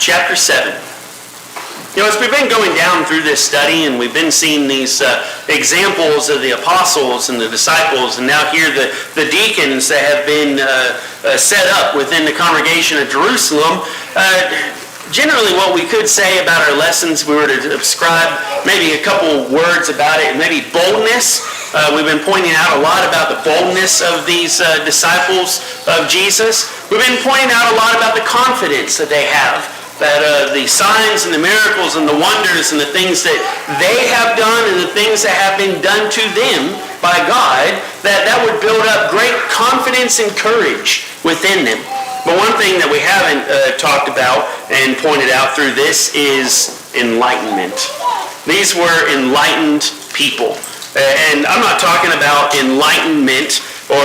chapter 7. As we've been going down through this study and we've been seeing these examples of the apostles and the disciples, and now here the deacons that have been set up within the congregation of Jerusalem, generally what we could say about our lessons, we were to describe maybe a couple words about it, and maybe boldness. We've been pointing out a lot about the boldness of these disciples of Jesus. We've been pointing out a lot about the confidence that they have, that the signs and the miracles and the wonders and the things that they have done and the things that have been done to them by God, that would build up great confidence and courage within them. But one thing that we haven't talked about and pointed out through this is enlightenment. These were enlightened people. And I'm not talking about enlightenment or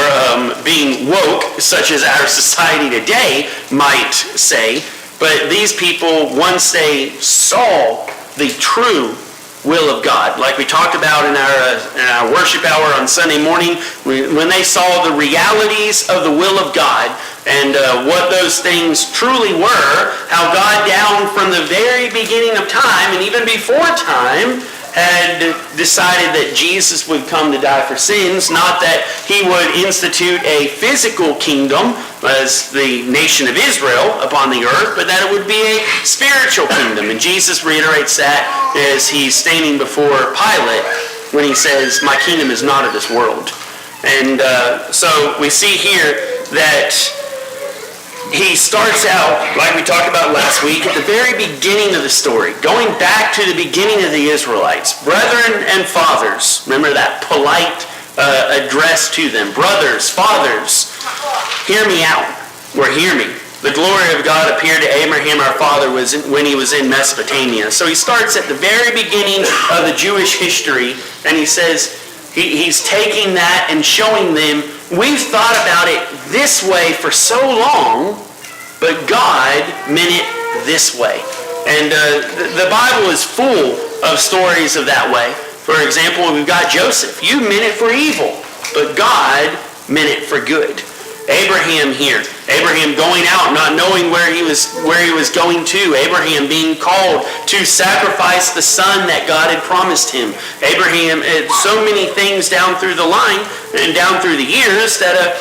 being woke, such as our society today might say. But these people, once they saw the true will of God, like we talked about in our worship hour on Sunday morning, when they saw the realities of the will of God and what those things truly were, how God down from the very beginning of time and even before time had decided that Jesus would come to die for sins, not that he would institute a physical kingdom as the nation of Israel upon the earth, but that it would be a spiritual kingdom. And Jesus reiterates that as he's standing before Pilate when he says, "My kingdom is not of this world." And so we see here that he starts out, like we talked about last week, at the very beginning of the story, going back to the beginning of the Israelites. Brethren and fathers, remember that polite address to them. Brothers, fathers, hear me out, or hear me. The glory of God appeared to Abraham our father when he was in Mesopotamia. So he starts at the very beginning of the Jewish history, and he says, he's taking that and showing them, we've thought about it this way for so long, but God meant it this way. And the Bible is full of stories of that way. For example, we've got Joseph. You meant it for evil, but God meant it for good. Abraham here. Abraham going out, not knowing where he was going to. Abraham being called to sacrifice the son that God had promised him. Abraham had so many things down through the line and down through the years that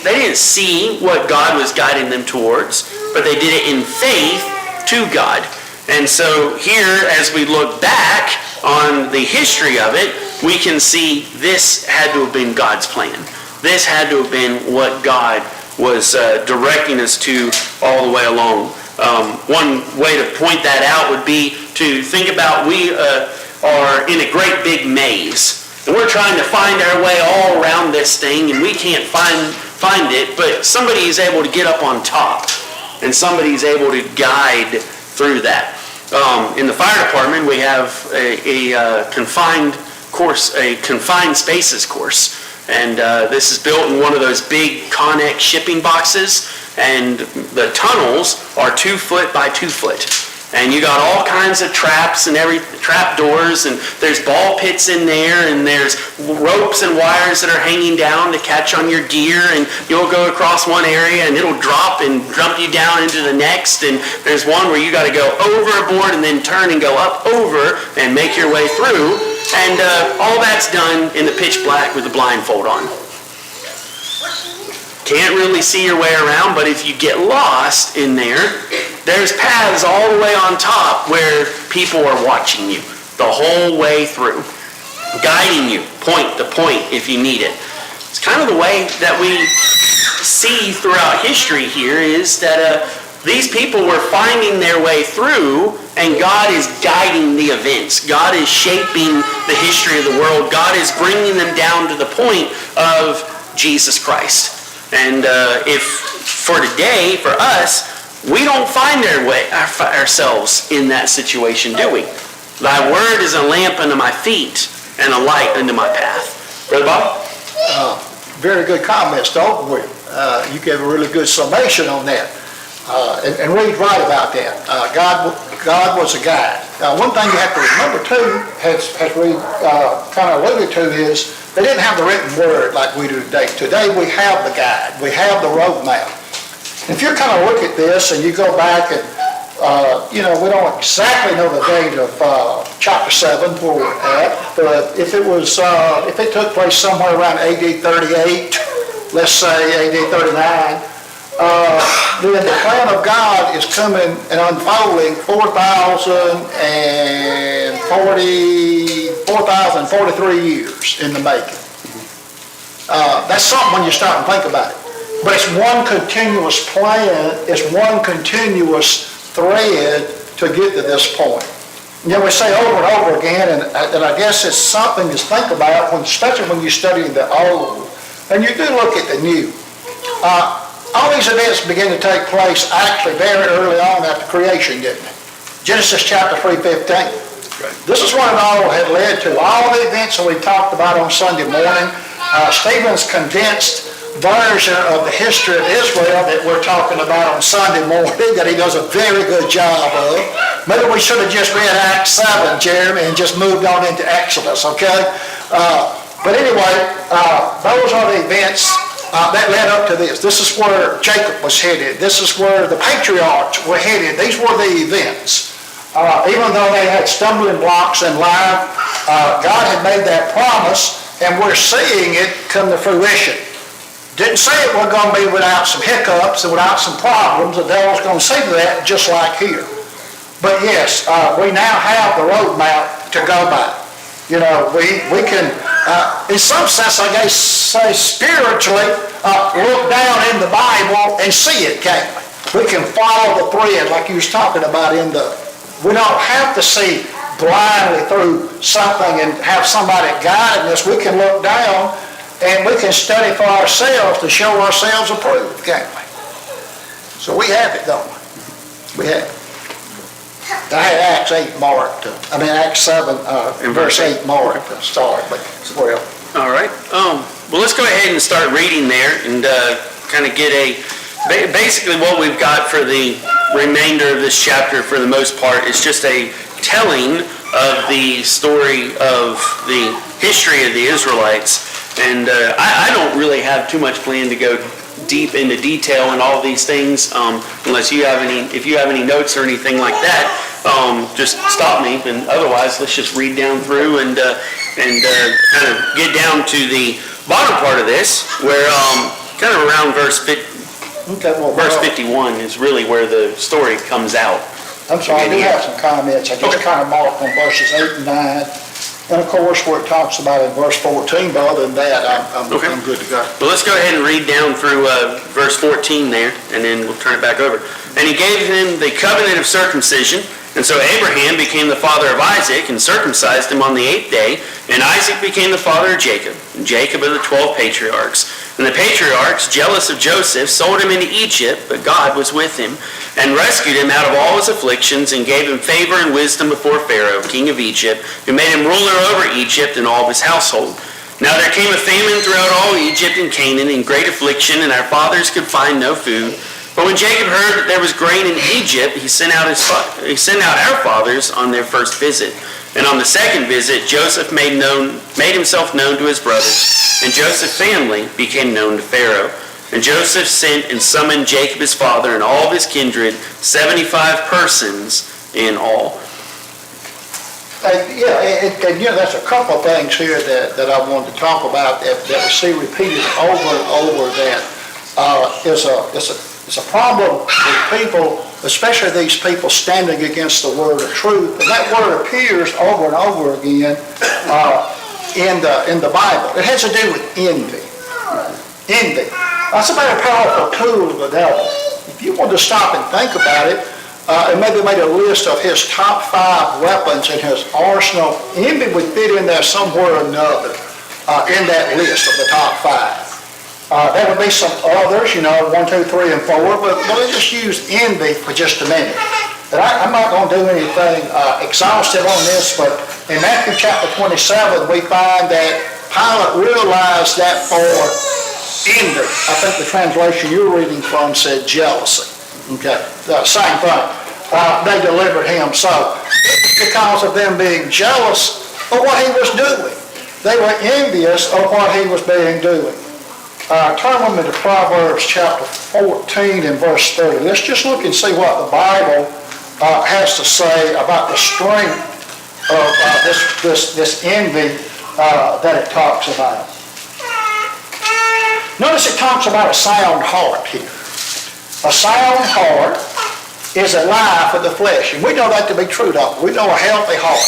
they didn't see what God was guiding them towards, but they did it in faith to God. And so here, as we look back on the history of it, we can see this had to have been God's plan. This had to have been what God was directing us to all the way along. One way to point that out would be to think about we are in a great big maze. And we're trying to find our way all around this thing, and we can't find it, but somebody is able to get up on top, and somebody is able to guide through that. In the fire department, we have a confined course, a confined spaces course. And this is built in one of those big Connex shipping boxes, and the tunnels are 2 foot by 2 foot. And you got all kinds of traps and trap doors, and there's ball pits in there, and there's ropes and wires that are hanging down to catch on your gear, and you'll go across one area and it'll drop and jump you down into the next, and there's one where you got to go overboard and then turn and go up over and make your way through, and all that's done in the pitch black with the blindfold on. Can't really see your way around, but if you get lost in there, there's paths all the way on top where people are watching you the whole way through, guiding you point to point if you need it. It's kind of the way that we see throughout history here is that these people were finding their way through, and God is guiding the events. God is shaping the history of the world. God is bringing them down to the point of Jesus Christ. And if for today, for us, we don't find ourselves in that situation, do we? Thy word is a lamp unto my feet and a light unto my path. Brother Bob? Very good comments to open with. You gave a really good summation on that. And Reed's right about that. God was a guide. One thing you have to remember too, as Reed kind of alluded to, is they didn't have the written word like we do today. Today we have the guide. We have the roadmap. If you kind of look at this and you go back and, we don't exactly know the date of chapter 7 where we're at, but if it took place somewhere around AD 38, let's say AD 39, then the plan of God is coming and unfolding 4,043 years in the making. That's something when you start and think about it. But it's one continuous plan, it's one continuous thread to get to this point. We say over and over again, and I guess it's something to think about, especially when you study the Old, and you do look at the New. All these events begin to take place actually very early on after creation, didn't they? Genesis chapter 3:15. Right. This is what it all had led to. All the events that we talked about on Sunday morning, Stephen's condensed version of the history of Israel that we're talking about on Sunday morning that he does a very good job of. Maybe we should have just read Acts 7, Jeremy, and just moved on into Exodus, okay? But anyway, those are the events that led up to this. This is where Jacob was headed. This is where the patriarchs were headed. These were the events. Even though they had stumbling blocks in life, God had made that promise, and we're seeing it come to fruition. Didn't say it was going to be without some hiccups and without some problems. The devil's going to see to that just like here. But yes, we now have the roadmap to go by. We can, in some sense, I guess, say spiritually, look down in the Bible and see it, can't we? We can follow the thread like you was talking about we don't have to see blindly through something and have somebody guiding us. We can look down and we can study for ourselves to show ourselves approved, can't we? So we have it, don't we? We have it. I had Acts 7, verse 8 marked to start, but well. All right. Well, let's go ahead and start reading there and kind of get basically what we've got for the remainder of this chapter for the most part is just a telling of the story of the history of the Israelites. And I don't really have too much plan to go deep into detail in all these things, unless if you have any notes or anything like that, just stop me. And otherwise, let's just read down through and kind of get down to the bottom part of this, where kind of around verse 51 is really where the story comes out. I'm sorry, I do have some comments. I just kind of marked on verses 8 and 9. And of course, where it talks about in verse 14, but other than that, I'm good to go. Well, let's go ahead and read down through verse 14 there, and then we'll turn it back over. And he gave him the covenant of circumcision, and so Abraham became the father of Isaac, and circumcised him on the 8th day, and Isaac became the father of Jacob, and Jacob of the 12 patriarchs. And the patriarchs, jealous of Joseph, sold him into Egypt, but God was with him, and rescued him out of all his afflictions, and gave him favor and wisdom before Pharaoh, king of Egypt, who made him ruler over Egypt and all of his household. Now there came a famine throughout all Egypt and Canaan, and great affliction, and our fathers could find no food. But when Jacob heard that there was grain in Egypt, he sent out our fathers on their first visit. And on the second visit, Joseph made himself known to his brothers, and Joseph's family became known to Pharaoh. And Joseph sent and summoned Jacob his father and all of his kindred, 75 persons in all. There's a couple of things here that I wanted to talk about that we see repeated over and over that it's a problem with people, especially these people standing against the word of truth. And that word appears over and over again in the Bible. It has to do with envy. Envy. That's a very powerful tool of the devil. If you want to stop and think about it, and maybe made a list of his top 5 weapons in his arsenal, envy would fit in there somewhere or another in that list of the top 5. There would be some others, 1, 2, 3, and 4, but let's just use envy for just a minute. And I'm not going to do anything exhaustive on this, but in Matthew chapter 27, we find that Pilate realized that for envy. I think the translation you're reading from said jealousy. Okay, same thing. They delivered him. So, because of them being jealous of what he was doing, they were envious of what he was doing. Turn with me to Proverbs chapter 14 and verse 30. Let's just look and see what the Bible has to say about the strength of this envy that it talks about. Notice it talks about a sound heart here. A sound heart is a life of the flesh. And we know that to be true, don't we? We know a healthy heart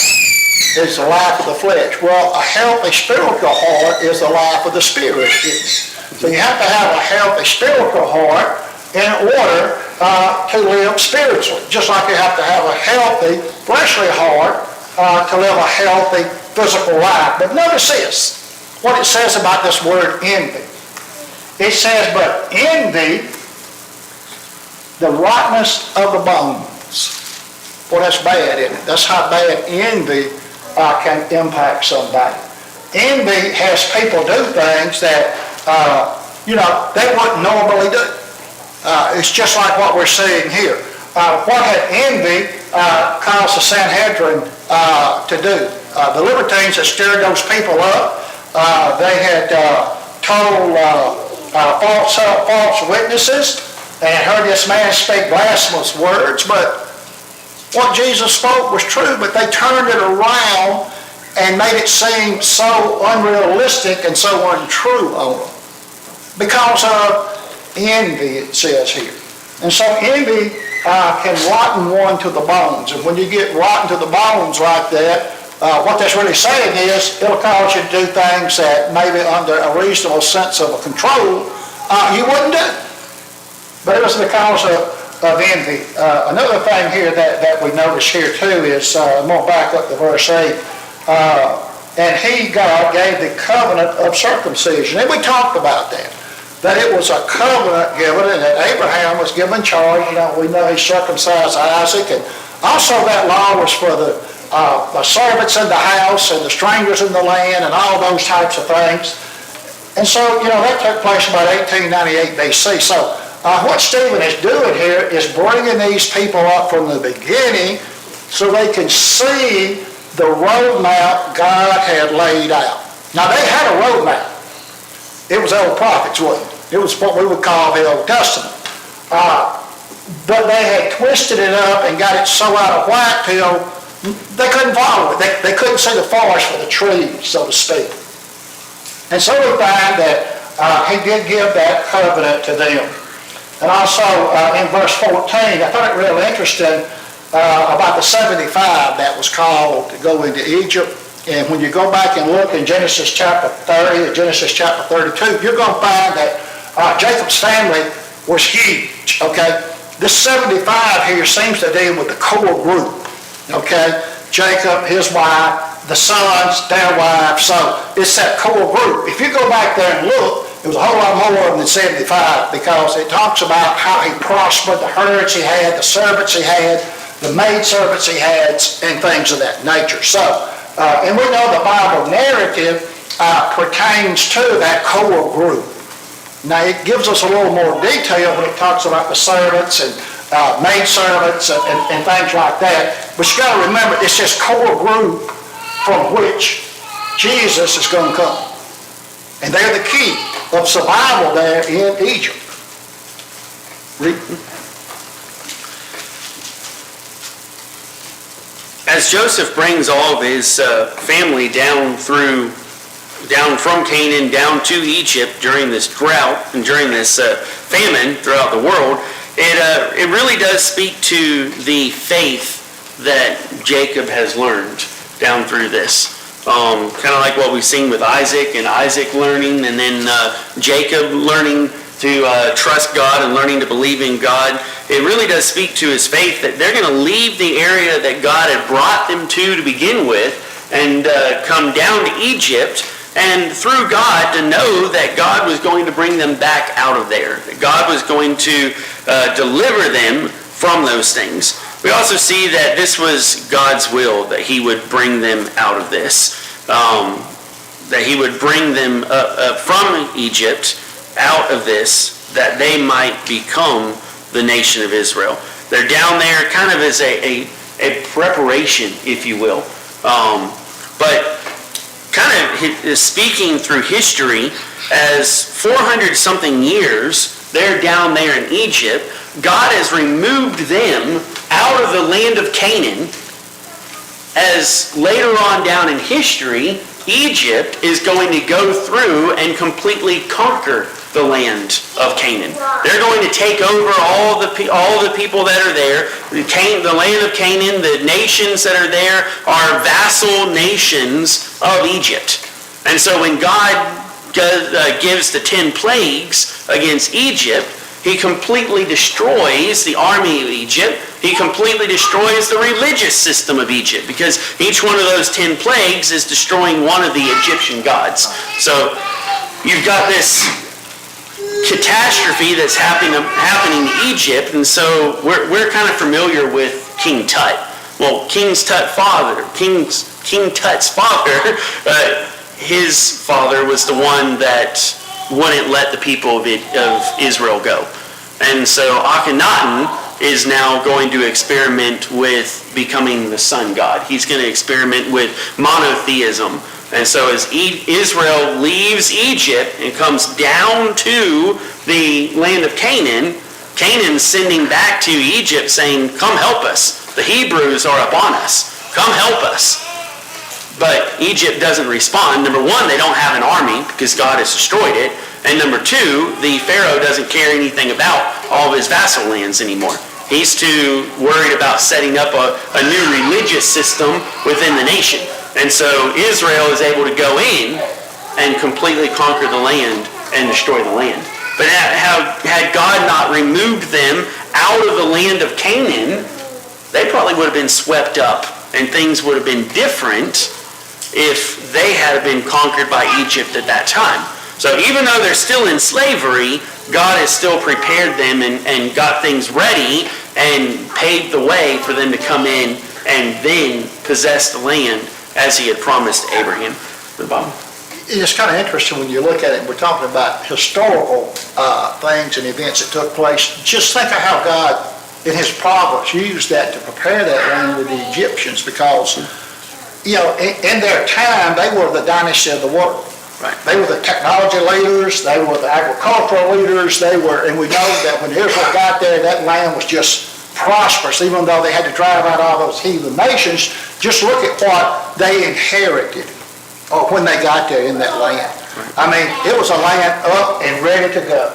is the life of the flesh. Well, a healthy spiritual heart is the life of the spirit. So you have to have a healthy spiritual heart in order to live spiritually. Just like you have to have a healthy fleshly heart to live a healthy physical life. But notice this, what it says about this word envy. It says, but envy, the rottenness of the bones. Well, that's bad, isn't it? That's how bad envy can impact somebody. Envy has people do things that, they wouldn't normally do. It's just like what we're seeing here. What had envy caused the Sanhedrin to do? The libertines had stirred those people up. They had told false witnesses and heard this man speak blasphemous words, but what Jesus spoke was true, but they turned it around and made it seem so unrealistic and so untrue on them because of envy, it says here. And so envy can rotten one to the bones. And when you get rotten to the bones like that, what that's really saying is it'll cause you to do things that maybe under a reasonable sense of control you wouldn't do. But it was because of envy. Another thing here that we notice here too is, I'm going to back up to verse 8, and he, God, gave the covenant of circumcision. And we talked about that it was a covenant given and that Abraham was given charge. We know he circumcised Isaac, and also that law was for the servants in the house and the strangers in the land and all those types of things. And so, that took place about 1898 BC. So what Stephen is doing here is bringing these people up from the beginning so they can see the roadmap God had laid out. Now, they had a roadmap. It was the old prophets, wasn't it? It was what we would call the Old Testament. But they had twisted it up and got it so out of whack till they couldn't follow it. They couldn't see the forest for the trees, so to speak. And so we find that he did give that covenant to them. And also in verse 14, I thought it real interesting about the 75 that was called to go into Egypt. And when you go back and look in Genesis chapter 30 or Genesis chapter 32, you're going to find that Jacob's family was huge, okay? This 75 here seems to deal with the core group, okay? Jacob, his wife, the sons, their wives, so it's that core group. If you go back there and look, it was a whole lot more than 75 because it talks about how he prospered, the herds he had, the servants he had, the maidservants he had, and things of that nature. So, and we know the Bible narrative pertains to that core group. Now, it gives us a little more detail when it talks about the servants and maidservants and things like that. But you got to remember, it's this core group from which Jesus is going to come. And they're the key of survival there in Egypt. As Joseph brings all of his family down from Canaan down to Egypt during this drought and during this famine throughout the world, it really does speak to the faith that Jacob has learned down through this. Kind of like what we've seen with Isaac and Isaac learning, and then Jacob learning to trust God and learning to believe in God. It really does speak to his faith that they're going to leave the area that God had brought them to begin with and come down to Egypt, and through God to know that God was going to bring them back out of there, that God was going to deliver them from those things. We also see that this was God's will, that he would bring them out of this, that he would bring them from Egypt out of this, that they might become the nation of Israel. They're down there kind of as a preparation, if you will. But kind of is speaking through history as 400 something years, they're down there in Egypt. God has removed them out of the land of Canaan, as later on down in history, Egypt is going to go through and completely conquer the land of Canaan. They're going to take over all the people that are there. The land of Canaan, the nations that are there are vassal nations of Egypt. And so when God gives the 10 plagues against Egypt, he completely destroys the army of Egypt. He completely destroys the religious system of Egypt, because each one of those 10 plagues is destroying one of the Egyptian gods. So you've got this catastrophe that's happening to Egypt, and so we're kind of familiar with King Tut. Well, King Tut's father, his father was the one that wouldn't let the people of Israel go. And so Akhenaten is now going to experiment with becoming the sun god. He's going to experiment with monotheism. And so as Israel leaves Egypt and comes down to the land of Canaan, Canaan's sending back to Egypt saying, come help us. The Hebrews are upon us. Come help us. But Egypt doesn't respond. Number one, they don't have an army because God has destroyed it. And number two, the Pharaoh doesn't care anything about all of his vassal lands anymore. He's too worried about setting up a new religious system within the nation. And so Israel is able to go in and completely conquer the land and destroy the land. But had God not removed them out of the land of Canaan, they probably would have been swept up and things would have been different if they had been conquered by Egypt at that time. So even though they're still in slavery, God has still prepared them and got things ready and paved the way for them to come in and then possess the land as he had promised to Abraham. Bob? It's kind of interesting when you look at it. We're talking about historical things and events that took place. Just think of how God, in his providence, used that to prepare that land with the Egyptians, because, in their time, they were the dynasty of the world. Right. They were the technology leaders, they were the agricultural leaders, and we know that when Israel got there, that land was just prosperous, even though they had to drive out all those heathen nations. Just look at what they inherited when they got there in that land. Right. I mean, it was a land up and ready to go.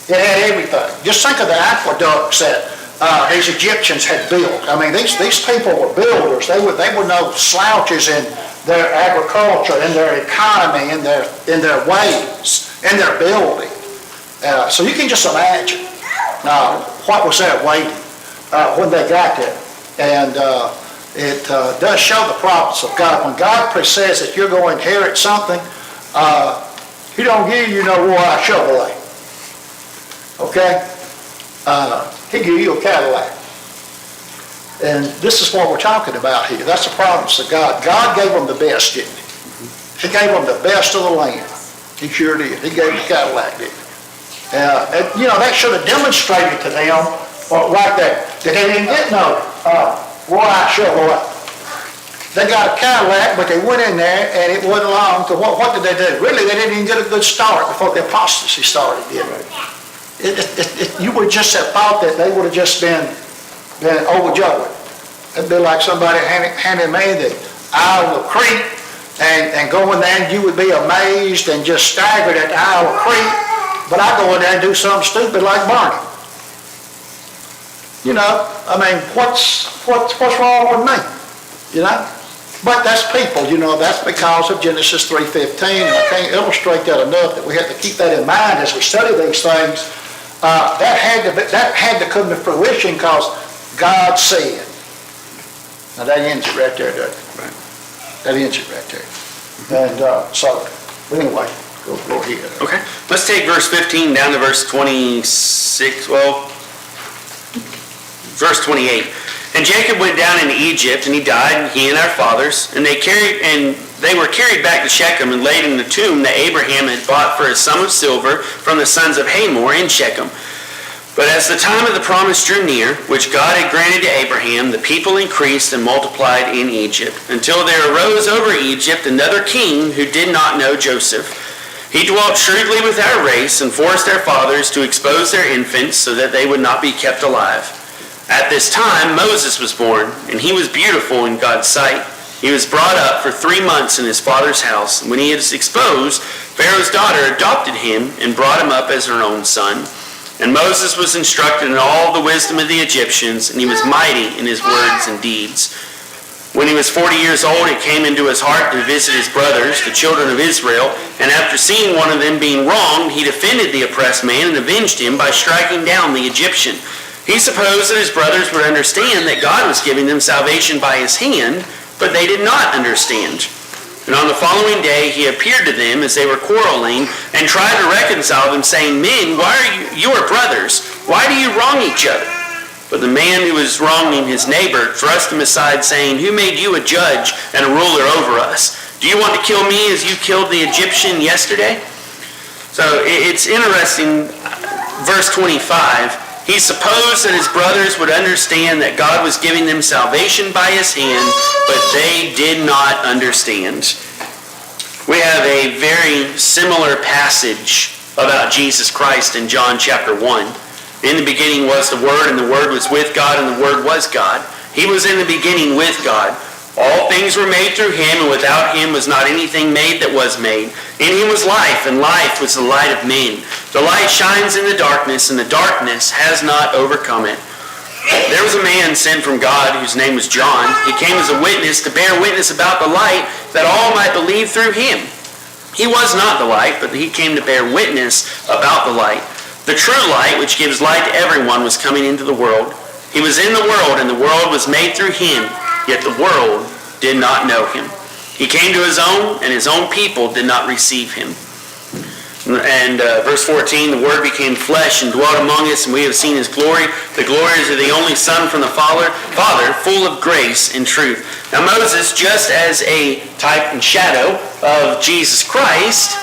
It had everything. Just think of the aqueducts that these Egyptians had built. I mean, these people were builders. They were no slouches in their agriculture, in their economy, in their ways, in their building. So you can just imagine what was there waiting when they got there. And it does show the promise of God. When God says that you're going to inherit something, he don't give you no Roy Chevrolet. Okay? He give you a Cadillac. And this is what we're talking about here. That's the promise of God. God gave them the best, didn't he? He gave them the best of the land. He sure did. He gave them the Cadillac, didn't he? That should have demonstrated to them right there that they didn't get no Roy Chevrolet. They got a Cadillac, but they went in there and it wasn't long. So what did they do? Really, they didn't even get a good start before the apostasy started, did they? You would just have thought that they would have just been overjoyed. It'd be like somebody handing me the Isle of Crete and go in there and you would be amazed and just staggered at the Isle of Crete, but I go in there and do something stupid like Barney. What's wrong with me? But that's people, that's because of Genesis 3:15, and I can't illustrate that enough that we have to keep that in mind as we study these things. That had to come to fruition because God said. Now that ends it right there, doesn't it? Right. That ends it right there. And but anyway, go ahead. Okay. Let's take verse 15 down to verse 26. Well, verse 28. And Jacob went down into Egypt, and he died, he and our fathers, and they were carried back to Shechem and laid in the tomb that Abraham had bought for a sum of silver from the sons of Hamor in Shechem. But as the time of the promise drew near, which God had granted to Abraham, the people increased and multiplied in Egypt, until there arose over Egypt another king who did not know Joseph. He dwelt shrewdly with our race and forced their fathers to expose their infants so that they would not be kept alive. At this time Moses was born, and he was beautiful in God's sight. He was brought up for 3 months in his father's house. When he was exposed, Pharaoh's daughter adopted him and brought him up as her own son. And Moses was instructed in all the wisdom of the Egyptians, and he was mighty in his words and deeds. When he was 40 years old, it came into his heart to visit his brothers, the children of Israel, and after seeing one of them being wronged, he defended the oppressed man and avenged him by striking down the Egyptian. He supposed that his brothers would understand that God was giving them salvation by his hand, but they did not understand. And on the following day he appeared to them as they were quarreling and tried to reconcile them, saying, Men, why are you are brothers? Why do you wrong each other? But the man who was wronging his neighbor thrust him aside, saying, Who made you a judge and a ruler over us? Do you want to kill me as you killed the Egyptian yesterday? So it's interesting, verse 25. He supposed that his brothers would understand that God was giving them salvation by his hand, but they did not understand. We have a very similar passage about Jesus Christ in John chapter 1. In the beginning was the Word, and the Word was with God, and the Word was God. He was in the beginning with God. All things were made through him, and without him was not anything made that was made. In him was life, and life was the light of men. The light shines in the darkness, and the darkness has not overcome it. There was a man sent from God whose name was John. He came as a witness to bear witness about the light, that all might believe through him. He was not the light, but he came to bear witness about the light. The true light, which gives light to everyone, was coming into the world. He was in the world, and the world was made through him, yet the world did not know him. He came to his own, and his own people did not receive him. And verse 14, the Word became flesh and dwelt among us, and we have seen his glory. The glory is of the only Son from the Father, full of grace and truth. Now Moses, just as a type and shadow of Jesus Christ,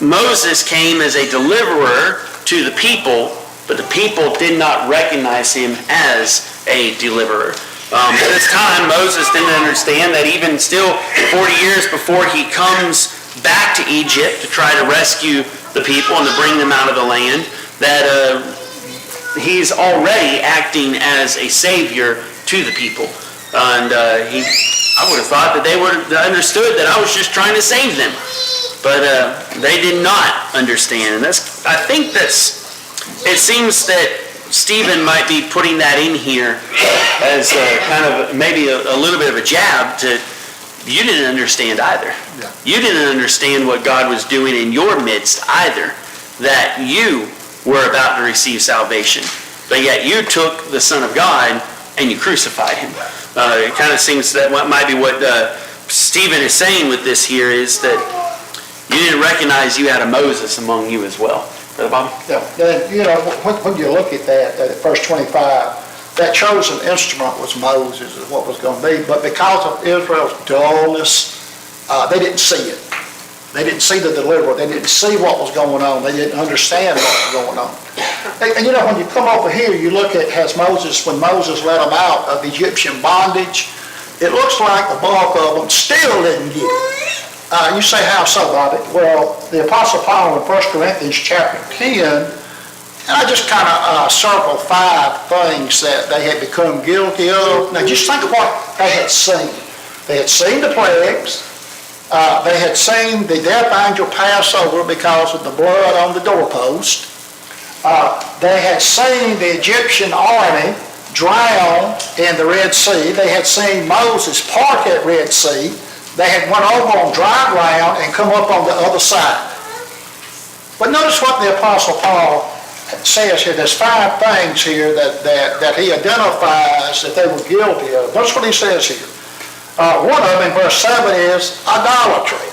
Moses came as a deliverer to the people, but the people did not recognize him as a deliverer. At this time, Moses didn't understand that even still 40 years before he comes back to Egypt to try to rescue the people and to bring them out of the land, that he's already acting as a savior to the people. And I would have thought that they would have understood that I was just trying to save them. But they did not understand. And it seems that Stephen might be putting that in here as kind of maybe a little bit of a jab to, you didn't understand either. Yeah. You didn't understand what God was doing in your midst either, that you were about to receive salvation. But yet you took the Son of God and you crucified him. It kind of seems that might be what Stephen is saying with this here, is that you didn't recognize you had a Moses among you as well. Brother Bobby? Yeah, and, when you look at that, at verse 25, that chosen instrument was Moses, is what was going to be. But because of Israel's dullness, they didn't see it. They didn't see the deliverer. They didn't see what was going on. They didn't understand what was going on. And when you come over here, you look at when Moses let them out of Egyptian bondage, it looks like the bulk of them still didn't get it. You say, how so, Bobby? Well, the Apostle Paul in 1 Corinthians chapter 10, and I just kind of circled 5 things that they had become guilty of. Now, just think of what they had seen. They had seen the plagues. They had seen the death angel pass over because of the blood on the doorpost. They had seen the Egyptian army drown in the Red Sea. They had seen Moses part that Red Sea. They had went over on dry ground and come up on the other side. But notice what the Apostle Paul says here. There's 5 things here that he identifies that they were guilty of. Notice what he says here. One of them in verse 7 is idolatry.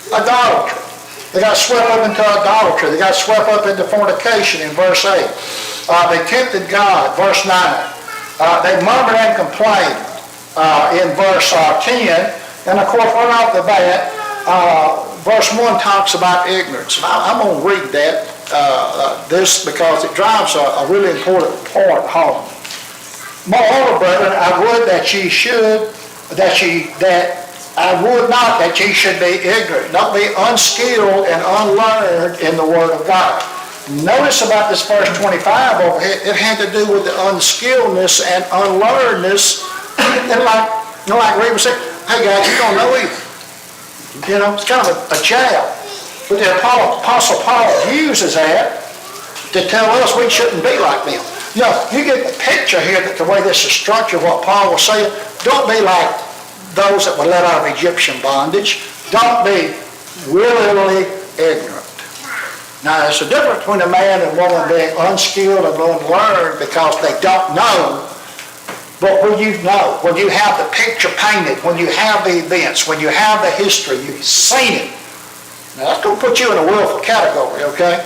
Idolatry. They got swept up into idolatry. They got swept up into fornication in verse 8. They tempted God, verse 9. They murmured and complained in verse 10. And of course, right off the bat, verse 1 talks about ignorance. I'm going to read that. this because it drives a really important point home. Moreover, brethren, I would that I would not that ye should be ignorant, not be unskilled and unlearned in the Word of God. Notice about this verse 25 over here, it had to do with the unskilledness and unlearnedness. And like Reed said, hey guys, you don't know either. You know, it's kind of a jab. But the Apostle Paul uses that to tell us we shouldn't be like them. You know, you get the picture here that the way this is structured, what Paul was saying, don't be like those that were let out of Egyptian bondage. Don't be willingly ignorant. Now, there's a difference between a man and woman being unskilled and unlearned because they don't know. But when you know, when you have the picture painted, when you have the events, when you have the history, you've seen it. Now, that's going to put you in a willful category, okay?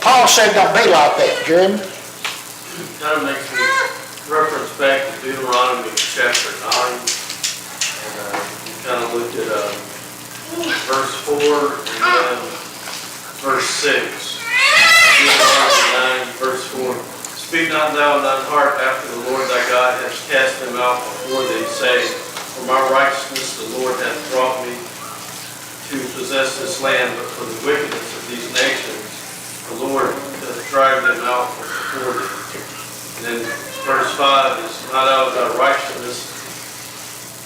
Paul said don't be like that, Jeremy. It kind of makes me reference back to Deuteronomy chapter 9. You kind of looked at verse 4 and then verse 6. Deuteronomy 9, verse 4. Speak not thou in thine heart after the Lord thy God hath cast them out before thee, saying, for my righteousness the Lord hath brought me to possess this land, but for the wickedness of these nations the Lord hath driven them out before thee. And then verse 5 is not out of thy righteousness,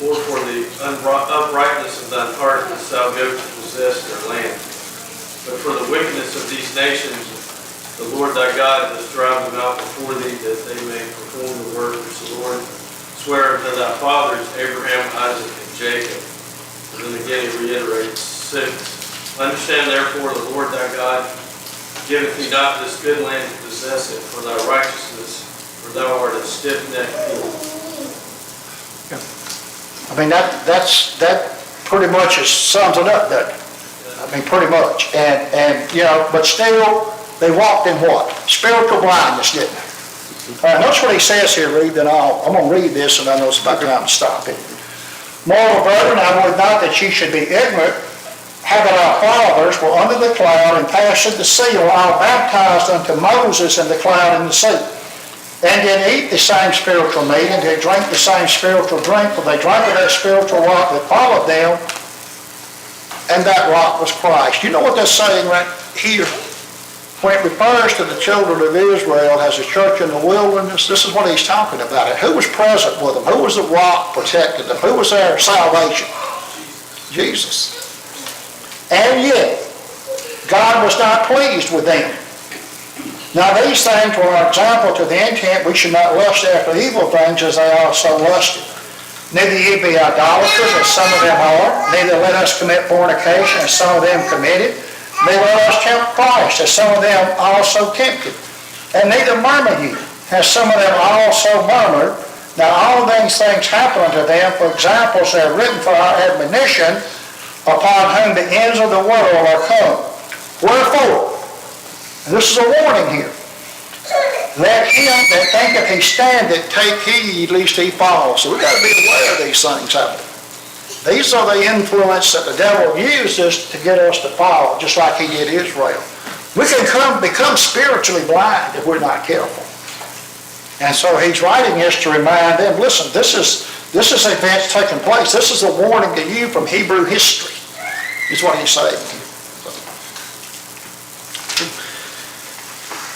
or for the uprightness of thine heart dost thou go to possess their land. But for the wickedness of these nations, the Lord thy God doth drive them out before thee, that they may perform the word which the Lord sware unto thy fathers, Abraham, Isaac, and Jacob. And then again he reiterates 6. Understand therefore the Lord thy God giveth thee not this good land to possess it for thy righteousness, for thou art a stiff-necked people. I mean, that pretty much sums it up, doesn't it? I mean, pretty much. And you know, but still, they walked in what? Spiritual blindness, didn't they? Notice what he says here, Reed, then I'm going to read this, and I know it's about time to stop it. Moreover, brethren, I would not that ye should be ignorant, how that our fathers were under the cloud and passed through the sea, were all baptized unto Moses in the cloud and the sea. And did eat the same spiritual meat, and did drink the same spiritual drink, for they drank of that spiritual rock that followed them, and that rock was Christ. You know what that's saying right here? When it refers to the children of Israel as a church in the wilderness, this is what he's talking about. Who was present with them? Who was the rock protecting them? Who was their salvation? Jesus. And yet, God was not pleased with them. Now these things were an example to the intent we should not lust after evil things as they also lusted. Neither ye be idolaters, as some of them are, neither let us commit fornication, as some of them committed, neither let us tempt Christ, as some of them also tempted. And neither murmur ye, as some of them also murmured. Now all these things happen unto them for examples that are written for our admonition, upon whom the ends of the world are come. Wherefore, and this is a warning here. Let him that thinketh he standeth take heed lest he fall. So we've got to be aware of these things, haven't we? These are the influence that the devil uses to get us to fall, just like he did Israel. We can become spiritually blind if we're not careful. And so he's writing this to remind them, listen, this is events taking place. This is a warning to you from Hebrew history, is what he's saying.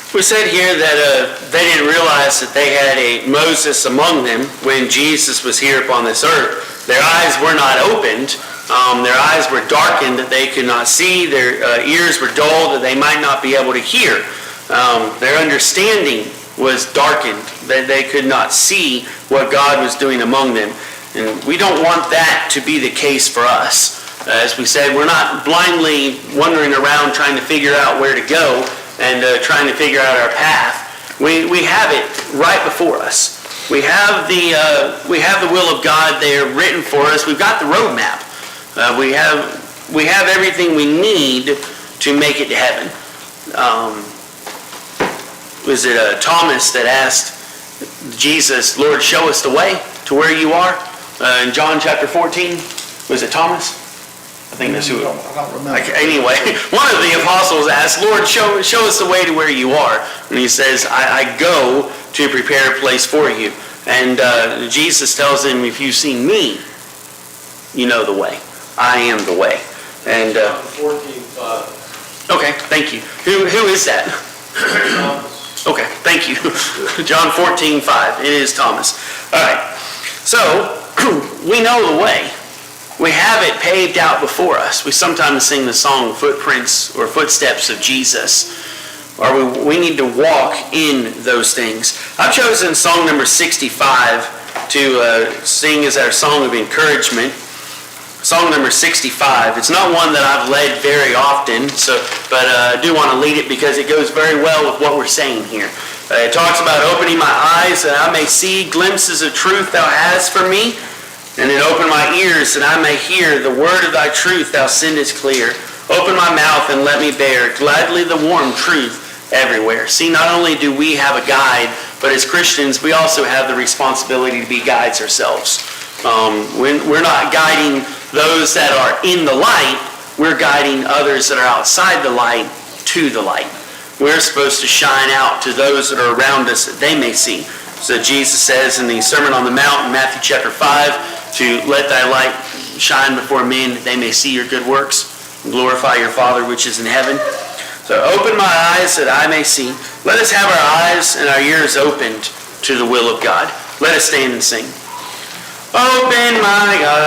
We said here that they didn't realize that they had a Moses among them when Jesus was here upon this earth. Their eyes were not opened. Their eyes were darkened that they could not see. Their ears were dull that they might not be able to hear. Their understanding was darkened that they could not see what God was doing among them. And we don't want that to be the case for us. As we said, we're not blindly wandering around trying to figure out where to go and trying to figure out our path. We have it right before us. We have the will of God there written for us. We've got the roadmap. We have everything we need to make it to heaven. Was it Thomas that asked Jesus, Lord, show us the way to where you are? In John chapter 14, was it Thomas? I think that's who. I don't remember. Anyway, one of the apostles asked, Lord, show us the way to where you are. And he says, I go to prepare a place for you. And Jesus tells him, if you've seen me, you know the way. I am the way. And John 14:5. okay, thank you. Who is that? Thomas. Okay, thank you. John 14:5. It is Thomas. All right. So we know the way. We have it paved out before us. We sometimes sing the song Footprints or Footsteps of Jesus. Or we need to walk in those things. I've chosen song number 65 to sing as our song of encouragement. Song number 65. It's not one that I've led very often, but I do want to lead it because it goes very well with what we're saying here. It talks about opening my eyes that I may see glimpses of truth thou hast for me. And then open my ears that I may hear the word of thy truth thou sendest clear. Open my mouth and let me bear gladly the warm truth everywhere. See, not only do we have a guide, but as Christians, we also have the responsibility to be guides ourselves. We're not guiding those that are in the light. We're guiding others that are outside the light to the light. We're supposed to shine out to those that are around us that they may see. So Jesus says in the Sermon on the Mount in Matthew chapter 5, to let thy light shine before men that they may see your good works and glorify your Father which is in heaven. So open my eyes that I may see. Let us have our eyes and our ears opened to the will of God. Let us stand and sing. Open my eyes.